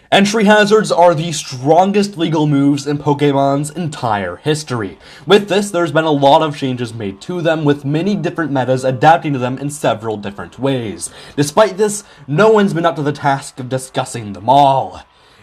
Entry hazards are the strongest legal moves in Pokemon's entire history. With this, there's been a lot of changes made to them, with many different metas adapting to them in several different ways. Despite this, no one's been up to the task of discussing them all.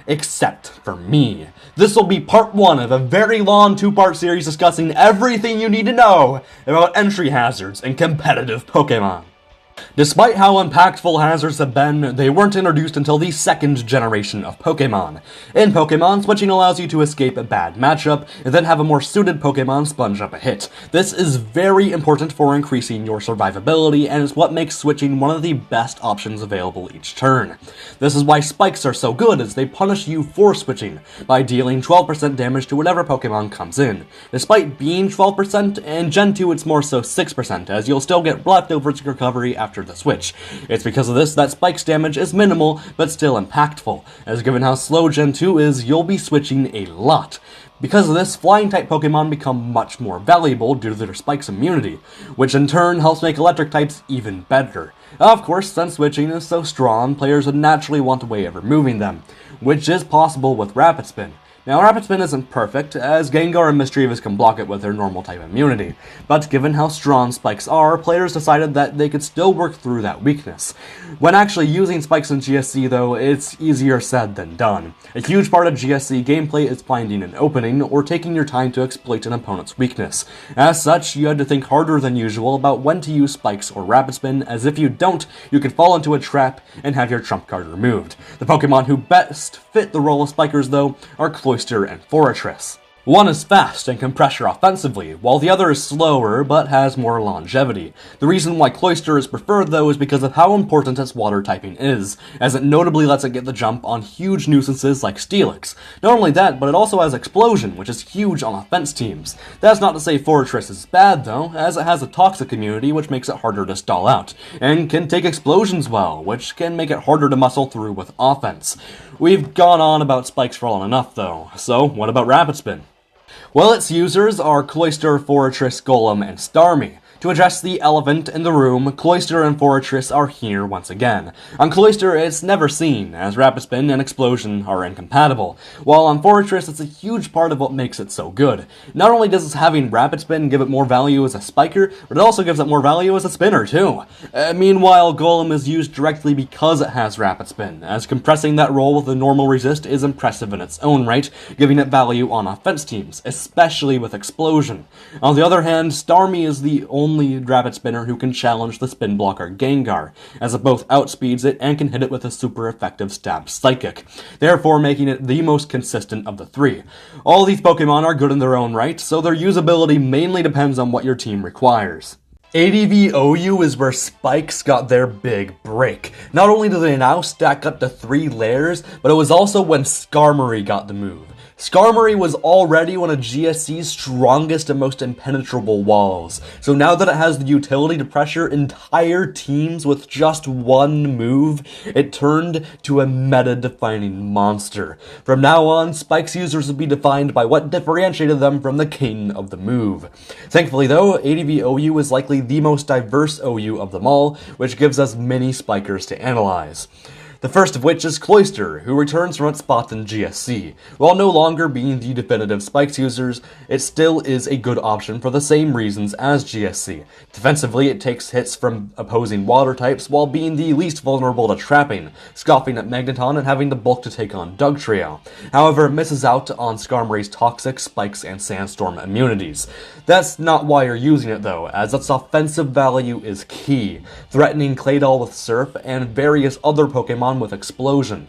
Except for me. This will be part 1 of a very long 2-part series discussing everything you need to know about entry hazards in competitive Pokemon. Despite how impactful hazards have been, they weren't introduced until the 2nd generation of Pokemon. In Pokemon, switching allows you to escape a bad matchup, and then have a more suited Pokemon sponge up a hit. This is very important for increasing your survivability, and is what makes switching one of the best options available each turn. This is why spikes are so good, as they punish you for switching, by dealing 12% damage to whatever Pokemon comes in. Despite being 12%, in Gen 2 it's more so 6%, as you'll still get leftovers recovery after the switch. It's because of this that Spike's damage is minimal, but still impactful, as given how slow Gen 2 is, you'll be switching a lot. Because of this, Flying-type Pokemon become much more valuable due to their Spike's immunity, which in turn helps make Electric types even better. Of course, since switching is so strong, players would naturally want a way of removing them, which is possible with Rapid Spin. Now, Rapid Spin isn't perfect, as Gengar and Mischievous can block it with their normal type immunity, but given how strong Spikes are, players decided that they could still work through that weakness. When actually using Spikes in GSC though, it's easier said than done. A huge part of GSC gameplay is finding an opening, or taking your time to exploit an opponent's weakness. As such, you had to think harder than usual about when to use Spikes or Rapid Spin, as if you don't, you could fall into a trap and have your trump card removed. The Pokemon who best fit the role of Spikers though are Cloyster and Forretress. One is fast and can pressure offensively, while the other is slower but has more longevity. The reason why Cloyster is preferred though is because of how important its water typing is, as it notably lets it get the jump on huge nuisances like Steelix. Not only that, but it also has Explosion, which is huge on offense teams. That's not to say Forretress is bad though, as it has a toxic immunity which makes it harder to stall out, and can take explosions well, which can make it harder to muscle through with offense. We've gone on about Spikes for long enough though, so what about Rapid Spin? Well, its users are Cloyster, Forretress, Golem, and Starmie. To address the elephant in the room, Cloyster and Forretress are here once again. On Cloyster, it's never seen, as Rapid Spin and Explosion are incompatible, while on Forretress, it's a huge part of what makes it so good. Not only does having Rapid Spin give it more value as a spiker, but it also gives it more value as a spinner, too. Meanwhile, Golem is used directly because it has Rapid Spin, as compressing that role with a normal resist is impressive in its own right, giving it value on offense teams, especially with Explosion. On the other hand, Starmie is the only Rapid Spinner who can challenge the spin blocker Gengar, as it both outspeeds it and can hit it with a super effective stab Psychic, therefore making it the most consistent of the three. All these Pokemon are good in their own right, so their usability mainly depends on what your team requires. ADV-OU is where Spikes got their big break. Not only do they now stack up to 3 layers, but it was also when Skarmory got the move. Skarmory was already one of GSC's strongest and most impenetrable walls, so now that it has the utility to pressure entire teams with just one move, it turned to a meta-defining monster. From now on, Spike's users will be defined by what differentiated them from the king of the move. Thankfully though, ADV-OU is likely the most diverse OU of them all, which gives us many Spikers to analyze. The first of which is Cloyster, who returns from its spot in GSC. While no longer being the definitive Spikes users, it still is a good option for the same reasons as GSC. Defensively, it takes hits from opposing water types while being the least vulnerable to trapping, scoffing at Magneton and having the bulk to take on Dugtrio. However, it misses out on Skarmory's Toxic, Spikes, and Sandstorm immunities. That's not why you're using it though, as its offensive value is key, threatening Claydol with Surf and various other Pokemon with Explosion.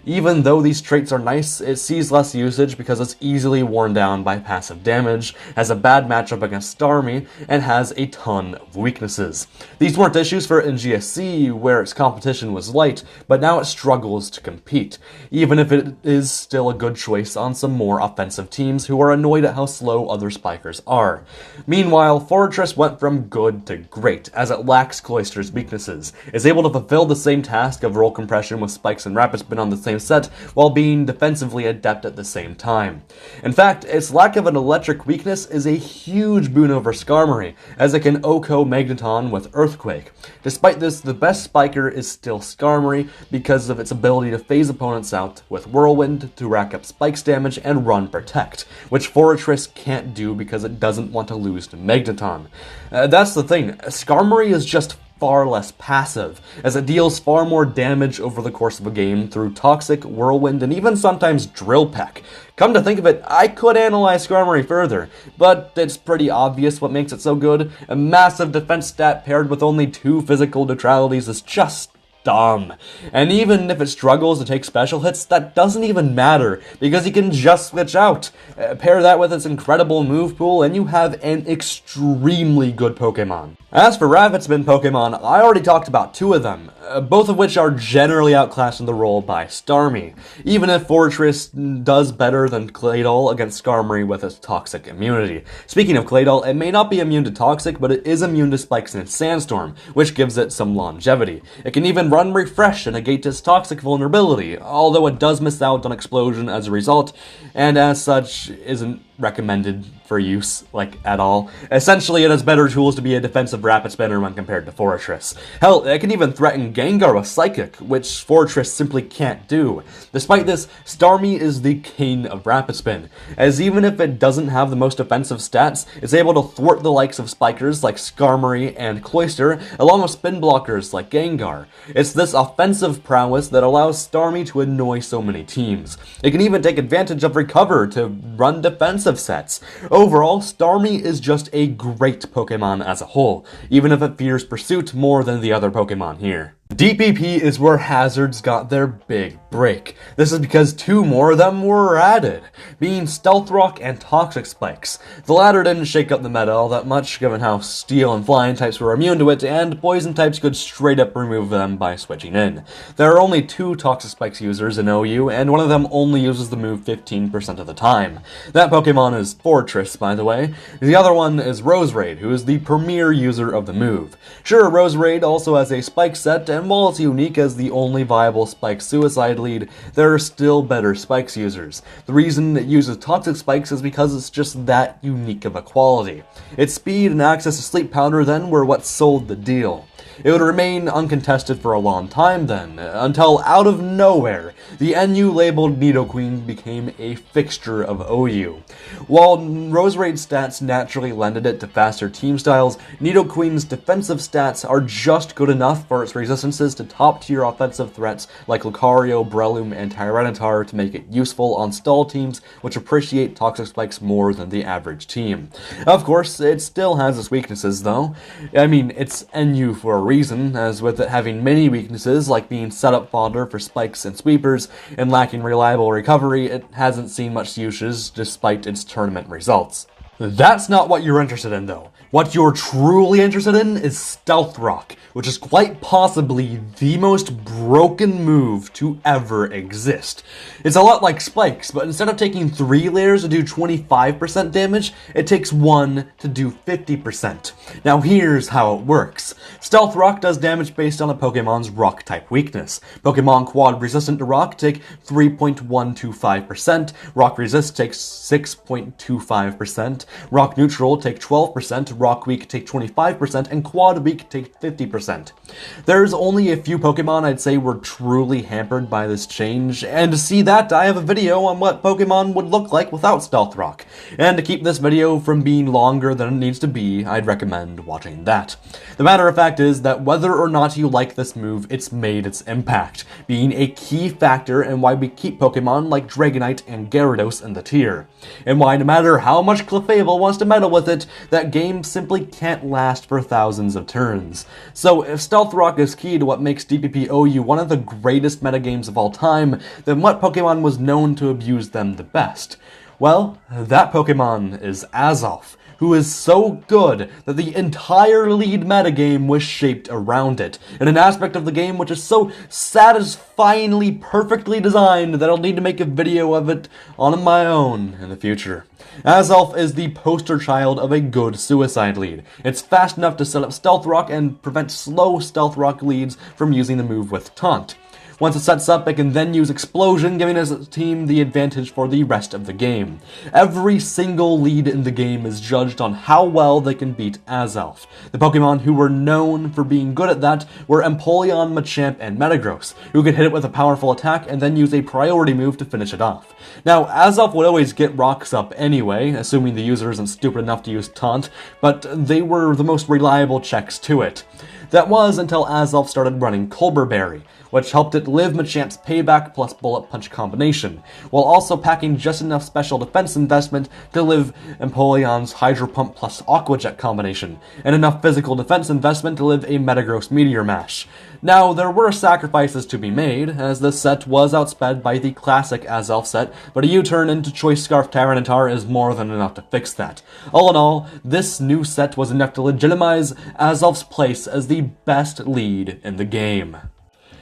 Even though these traits are nice, it sees less usage because it's easily worn down by passive damage, has a bad matchup against Starmie, and has a ton of weaknesses. These weren't issues for it in GSC, where its competition was light, but now it struggles to compete, even if it is still a good choice on some more offensive teams who are annoyed at how slow other Spikers are. Meanwhile, Forretress went from good to great, as it lacks Cloyster's weaknesses, is able to fulfill the same task of roll compression with Spikes and Rapid been on the same set while being defensively adept at the same time. In fact, its lack of an electric weakness is a huge boon over Skarmory, as it can OHKO Magneton with Earthquake. Despite this, the best spiker is still Skarmory because of its ability to phase opponents out with Whirlwind to rack up spikes damage and run Protect, which Forretress can't do because it doesn't want to lose to Magneton. That's the thing, Skarmory is just far less passive, as it deals far more damage over the course of a game through Toxic, Whirlwind, and even sometimes Drill Peck. Come to think of it, I could analyze Skarmory further, but it's pretty obvious what makes it so good. A massive defense stat paired with only 2 physical neutralities is just dumb. And even if it struggles to take special hits, that doesn't even matter, because you can just switch out. Pair that with its incredible move pool, and you have an extremely good Pokemon. As for Rabbitspin Pokemon, I already talked about 2 of them, both of which are generally outclassed in the role by Starmie, even if Forretress does better than Claydol against Skarmory with its Toxic immunity. Speaking of Claydol, it may not be immune to Toxic, but it is immune to Spikes and Sandstorm, which gives it some longevity. It can even run Refresh to negate its Toxic vulnerability, although it does miss out on Explosion as a result, and as such isn't recommended for use, at all. Essentially, it has better tools to be a defensive Rapid Spinner when compared to Forretress. Hell, it can even threaten Gengar with Psychic, which Forretress simply can't do. Despite this, Starmie is the king of Rapid Spin, as even if it doesn't have the most offensive stats, it's able to thwart the likes of Spikers like Skarmory and Cloyster, along with spin blockers like Gengar. It's this offensive prowess that allows Starmie to annoy so many teams. It can even take advantage of Recover to run defensive sets. Overall, Starmie is just a great Pokemon as a whole, even if it fears Pursuit more than the other Pokemon here. DPP is where Hazards got their big break. This is because 2 more of them were added, being Stealth Rock and Toxic Spikes. The latter didn't shake up the meta all that much, given how Steel and Flying types were immune to it, and Poison types could straight up remove them by switching in. There are only 2 Toxic Spikes users in OU, and one of them only uses the move 15% of the time. That Pokemon is Forretress, by the way. The other one is Roserade, who is the premier user of the move. Sure, Roserade also has a Spike set, and while it's unique as the only viable Spike Suicide lead, there are still better Spikes users. The reason it uses Toxic Spikes is because it's just that unique of a quality. Its speed and access to Sleep Powder then were what sold the deal. It would remain uncontested for a long time then, until out of nowhere, the NU-labeled Nidoqueen became a fixture of OU. While Roserade's stats naturally lended it to faster team styles, Nidoqueen's defensive stats are just good enough for its resistances to top-tier offensive threats like Lucario, Breloom, and Tyranitar to make it useful on stall teams which appreciate Toxic Spikes more than the average team. Of course, it still has its weaknesses though. I mean, it's NU for a reason, as with it having many weaknesses like being setup fodder for Spikes and Sweepers, and lacking reliable recovery, it hasn't seen much uses despite its tournament results. That's not what you're interested in though. What you're truly interested in is Stealth Rock, which is quite possibly the most broken move to ever exist. It's a lot like Spikes, but instead of taking 3 layers to do 25% damage, it takes 1 to do 50%. Now here's how it works. Stealth Rock does damage based on a Pokemon's Rock type weakness. Pokemon Quad resistant to Rock take 3.125%, Rock Resist takes 6.25%, Rock Neutral take 12%, Rock Weak take 25%, and Quad Weak take 50%. There's only a few Pokemon I'd say were truly hampered by this change, and to see that, I have a video on what Pokemon would look like without Stealth Rock. And to keep this video from being longer than it needs to be, I'd recommend watching that. The matter of fact is that whether or not you like this move, it's made its impact, being a key factor in why we keep Pokemon like Dragonite and Gyarados in the tier, and why no matter how much Clefable wants to meddle with it, that game simply can't last for thousands of turns. So if Stealth Rock is key to what makes DPP-OU one of the greatest metagames of all time, then what Pokemon was known to abuse them the best? Well, that Pokemon is Azelf, who is so good that the entire lead metagame was shaped around it, in an aspect of the game which is so satisfyingly perfectly designed that I'll need to make a video of it on my own in the future. Azelf is the poster child of a good suicide lead. It's fast enough to set up Stealth Rock and prevent slow Stealth Rock leads from using the move with Taunt. Once it sets up, it can then use Explosion, giving its team the advantage for the rest of the game. Every single lead in the game is judged on how well they can beat Azelf. The Pokemon who were known for being good at that were Empoleon, Machamp, and Metagross, who could hit it with a powerful attack and then use a priority move to finish it off. Now, Azelf would always get rocks up anyway, assuming the user isn't stupid enough to use Taunt, but they were the most reliable checks to it. That was until Azelf started running Colbur Berry, which helped it live Machamp's Payback plus Bullet Punch combination, while also packing just enough special defense investment to live Empoleon's Hydro Pump plus Aqua Jet combination, and enough physical defense investment to live a Metagross Meteor Mash. Now, there were sacrifices to be made, as this set was outsped by the classic Azelf set, but a U-turn into Choice Scarf Tyranitar is more than enough to fix that. All in all, this new set was enough to legitimize Azelf's place as the best lead in the game.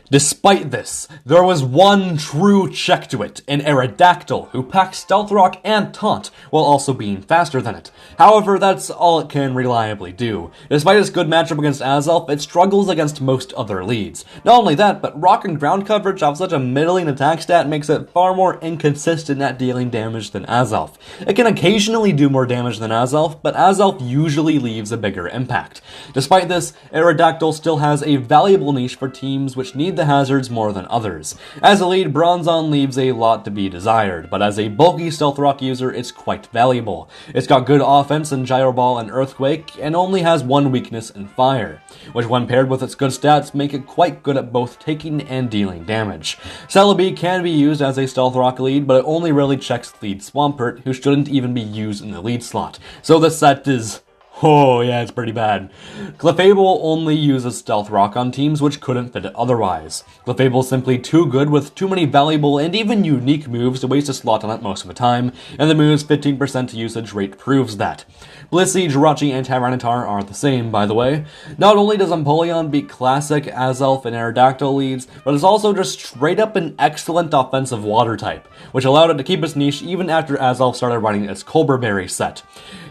Despite this, there was one true check to it, in Aerodactyl, who packed Stealth Rock and Taunt, while also being faster than it. However, that's all it can reliably do. Despite its good matchup against Azelf, it struggles against most other leads. Not only that, but rock and ground coverage off such a middling attack stat makes it far more inconsistent at dealing damage than Azelf. It can occasionally do more damage than Azelf, but Azelf usually leaves a bigger impact. Despite this, Aerodactyl still has a valuable niche for teams which need the hazards more than others. As a lead, Bronzong leaves a lot to be desired, but as a bulky Stealth Rock user, it's quite valuable. It's got good offense in Gyro Ball and Earthquake, and only has one weakness in Fire, which when paired with its good stats make it quite good at both taking and dealing damage. Celebi can be used as a Stealth Rock lead, but it only really checks lead Swampert, who shouldn't even be used in the lead slot. So this set is... oh yeah, it's pretty bad. Clefable only uses Stealth Rock on teams which couldn't fit it otherwise. Clefable's simply too good with too many valuable and even unique moves to waste a slot on it most of the time, and the move's 15% usage rate proves that. Blissey, Jirachi, and Tyranitar are the same, by the way. Not only does Empoleon beat classic Azelf and Aerodactyl leads, but it's also just straight up an excellent offensive water type, which allowed it to keep its niche even after Azelf started running its Colbur Berry set.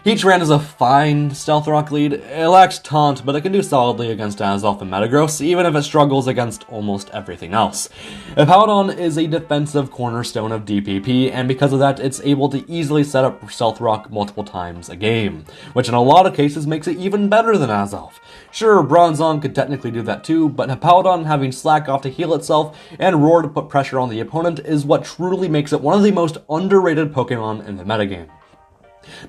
Heatran is a fine Stealth Rock lead. It lacks Taunt, but it can do solidly against Azelf and Metagross, even if it struggles against almost everything else. Hippowdon is a defensive cornerstone of DPP, and because of that, it's able to easily set up Stealth Rock multiple times a game, which in a lot of cases makes it even better than Azelf. Sure, Bronzong could technically do that too, but Hippowdon having Slack off to heal itself and Roar to put pressure on the opponent is what truly makes it one of the most underrated Pokemon in the metagame.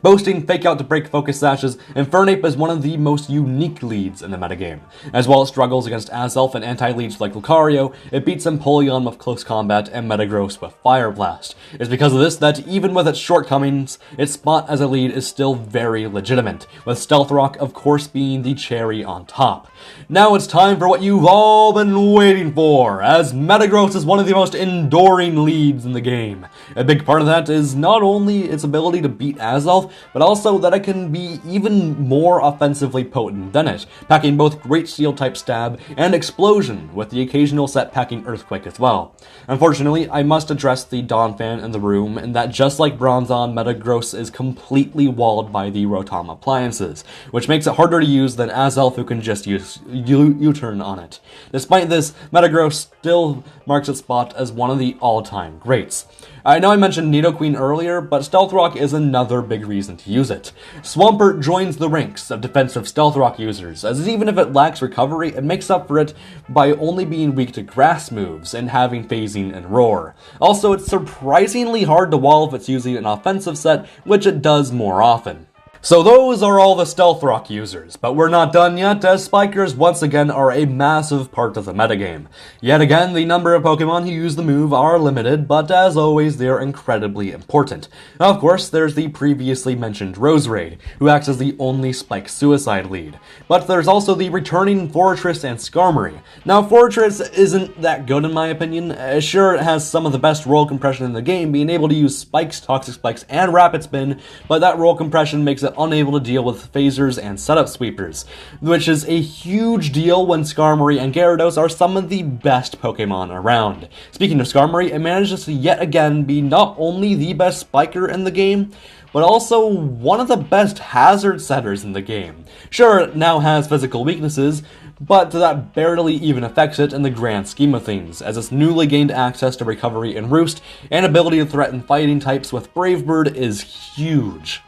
Boasting Fake Out to break focus sashes, Infernape is one of the most unique leads in the metagame. As well as struggles against Azelf and anti-leads like Lucario, it beats Empoleon with Close Combat and Metagross with Fire Blast. It's because of this that, even with its shortcomings, its spot as a lead is still very legitimate, with Stealth Rock of course being the cherry on top. Now it's time for what you've all been waiting for, as Metagross is one of the most enduring leads in the game. A big part of that is not only its ability to beat Azelf, but also that it can be even more offensively potent than it, packing both Great Steel type Stab and Explosion, with the occasional set packing Earthquake as well. Unfortunately, I must address the Donphan in the room, in that just like Bronzong, Metagross is completely walled by the Rotom appliances, which makes it harder to use than Azelf, who can just use U-turn on it. Despite this, Metagross still marks its spot as one of the all-time greats. I know I mentioned Nidoqueen earlier, but Stealth Rock is another big reason to use it. Swampert joins the ranks of defensive Stealth Rock users, as even if it lacks recovery, it makes up for it by only being weak to grass moves and having phasing and roar. Also, it's surprisingly hard to wall if it's using an offensive set, which it does more often. So those are all the Stealth Rock users, but we're not done yet, as Spikers once again are a massive part of the metagame. Yet again, the number of Pokemon who use the move are limited, but as always, they are incredibly important. Of course, there's the previously mentioned Roserade, who acts as the only Spike Suicide lead. But there's also the returning Forretress and Skarmory. Now, Forretress isn't that good in my opinion. Sure, it has some of the best roll compression in the game, being able to use Spikes, Toxic Spikes, and Rapid Spin, but that roll compression makes it unable to deal with phasers and setup sweepers, which is a huge deal when Skarmory and Gyarados are some of the best Pokemon around. Speaking of Skarmory, it manages to yet again be not only the best spiker in the game, but also one of the best hazard setters in the game. Sure, it now has physical weaknesses, but that barely even affects it in the grand scheme of things, as its newly gained access to recovery and roost and ability to threaten fighting types with Brave Bird is huge.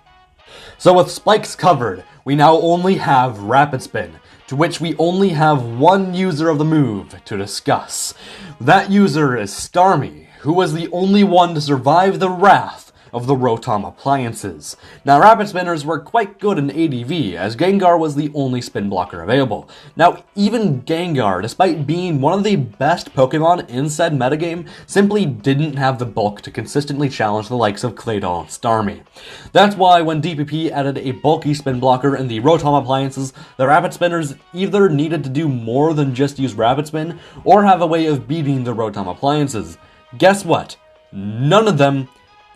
So with spikes covered, we now only have Rapid Spin, to which we only have one user of the move to discuss. That user is Starmie, who was the only one to survive the wrath of the Rotom appliances. Now, Rapid Spinners were quite good in ADV, as Gengar was the only spin blocker available. Now, even Gengar, despite being one of the best Pokemon in said metagame, simply didn't have the bulk to consistently challenge the likes of Claydol and Starmie. That's why when DPP added a bulky spin blocker in the Rotom appliances, the Rapid Spinners either needed to do more than just use Rapid Spin, or have a way of beating the Rotom appliances. Guess what? None of them,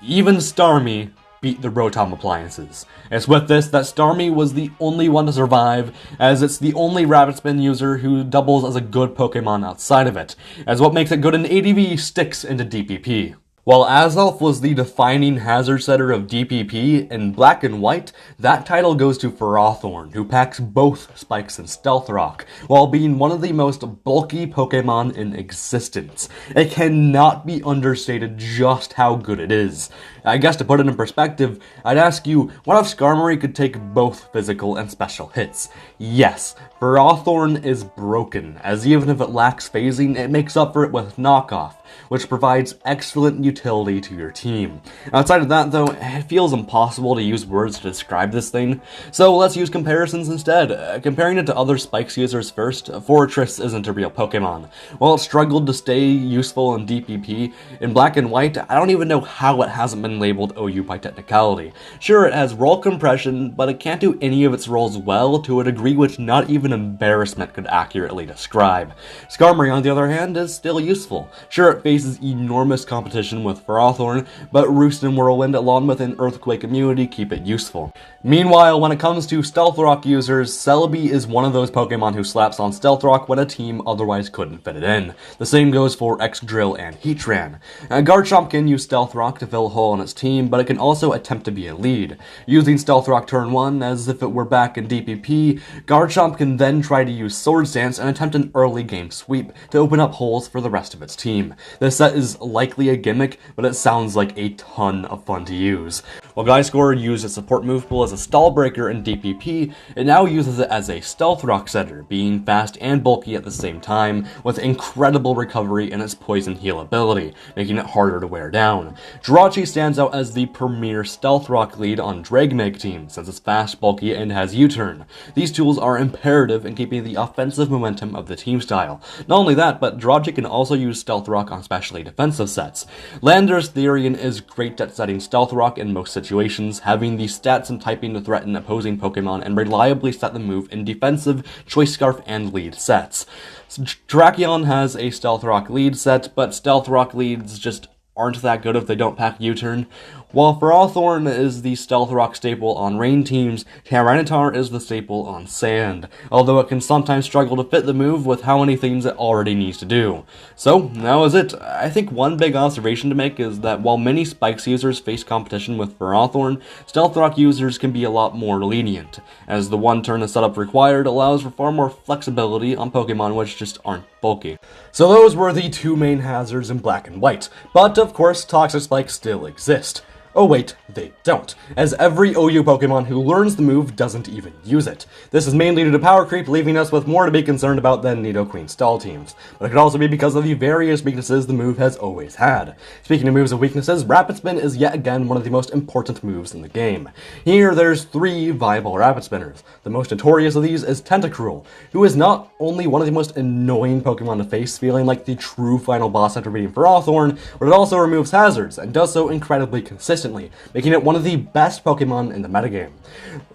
even Starmie, beat the Rotom appliances. It's with this that Starmie was the only one to survive, as it's the only Rapid Spin user who doubles as a good Pokemon outside of it, as what makes it good in ADV sticks into DPP. While Azelf was the defining hazard setter of DPP in Black and White, that title goes to Ferrothorn, who packs both Spikes and Stealth Rock, while being one of the most bulky Pokemon in existence. It cannot be understated just how good it is. I guess to put it in perspective, I'd ask you, what if Skarmory could take both physical and special hits? Yes, Ferrothorn is broken, as even if it lacks phasing, it makes up for it with Knockoff, which provides excellent utility to your team. Outside of that though, it feels impossible to use words to describe this thing, so let's use comparisons instead. Comparing it to other Spikes users first, Fortress isn't a real Pokemon. While it struggled to stay useful in DPP, in Black and White, I don't even know how it hasn't been labeled OU by technicality. Sure, it has roll compression, but it can't do any of its rolls well to a degree which not even embarrassment could accurately describe. Skarmory, on the other hand, is still useful. Sure, it faces enormous competition with Ferrothorn, but Roost and Whirlwind along with an Earthquake immunity keep it useful. Meanwhile, when it comes to Stealth Rock users, Celebi is one of those Pokemon who slaps on Stealth Rock when a team otherwise couldn't fit it in. The same goes for Excadrill and Heatran. Garchomp can use Stealth Rock to fill a hole in its team, but it can also attempt to be a lead. Using Stealth Rock turn 1 as if it were back in DPP, Garchomp can then try to use Swords Dance and attempt an early game sweep to open up holes for the rest of its team. This set is likely a gimmick, but it sounds like a ton of fun to use. While Gliscor used its support move pool as a stall breaker in DPP, it now uses it as a Stealth Rock setter, being fast and bulky at the same time, with incredible recovery in its Poison Heal ability, making it harder to wear down. Jirachi stands out as the premier Stealth Rock lead on Dragmeg teams, since it's fast, bulky, and has U-turn. These tools are imperative in keeping the offensive momentum of the team style. Not only that, but Jirachi can also use Stealth Rock on specially defensive sets. Landorus Therian is great at setting Stealth Rock in most situations, having the stats and typing to threaten opposing Pokemon and reliably set the move in defensive, Choice Scarf, and lead sets. Terrakion has a Stealth Rock lead set, but Stealth Rock leads just aren't that good if they don't pack U-turn. While Ferrothorn is the Stealth Rock staple on rain teams, Tyranitar is the staple on sand, although it can sometimes struggle to fit the move with how many things it already needs to do. So, that was it. I think one big observation to make is that while many Spikes users face competition with Ferrothorn, Stealth Rock users can be a lot more lenient, as the one turn the setup required allows for far more flexibility on Pokemon which just aren't bulky. So those were the two main hazards in Black and White, but of course Toxic Spikes still exist. Oh wait, they don't, as every OU Pokemon who learns the move doesn't even use it. This is mainly due to power creep, leaving us with more to be concerned about than Nidoqueen stall teams. But it could also be because of the various weaknesses the move has always had. Speaking of moves and weaknesses, Rapid Spin is yet again one of the most important moves in the game. Here, there's 3 viable Rapid Spinners. The most notorious of these is Tentacruel, who is not only one of the most annoying Pokemon to face, feeling like the true final boss after beating Ferrothorn, but it also removes hazards, and does so incredibly consistently, making it one of the best Pokemon in the metagame.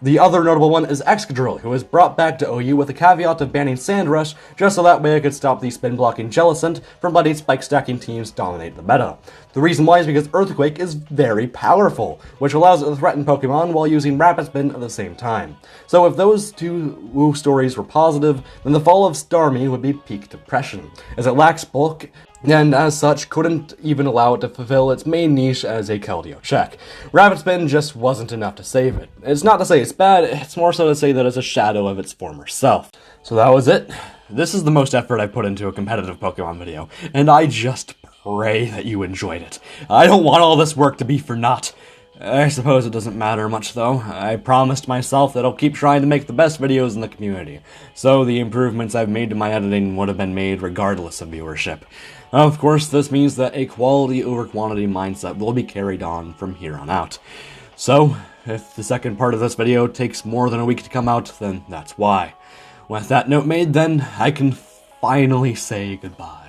The other notable one is Excadrill, who was brought back to OU with the caveat of banning Sandrush, just so that way it could stop the spin-blocking Jellicent from letting spike-stacking teams dominate the meta. The reason why is because Earthquake is very powerful, which allows it to threaten Pokemon while using Rapid Spin at the same time. So if those two Woo stories were positive, then the fall of Starmie would be peak depression, as it lacks bulk and as such couldn't even allow it to fulfill its main niche as a Keldeo check. Rapid Spin just wasn't enough to save it. It's not to say it's bad, it's more so to say that it's a shadow of its former self. So that was it. This is the most effort I've put into a competitive Pokemon video, and I just pray that you enjoyed it. I don't want all this work to be for naught. I suppose it doesn't matter much though. I promised myself that I'll keep trying to make the best videos in the community, so the improvements I've made to my editing would have been made regardless of viewership. Of course, this means that a quality over quantity mindset will be carried on from here on out. So, if the second part of this video takes more than a week to come out, then that's why. With that note made, then, I can finally say goodbye.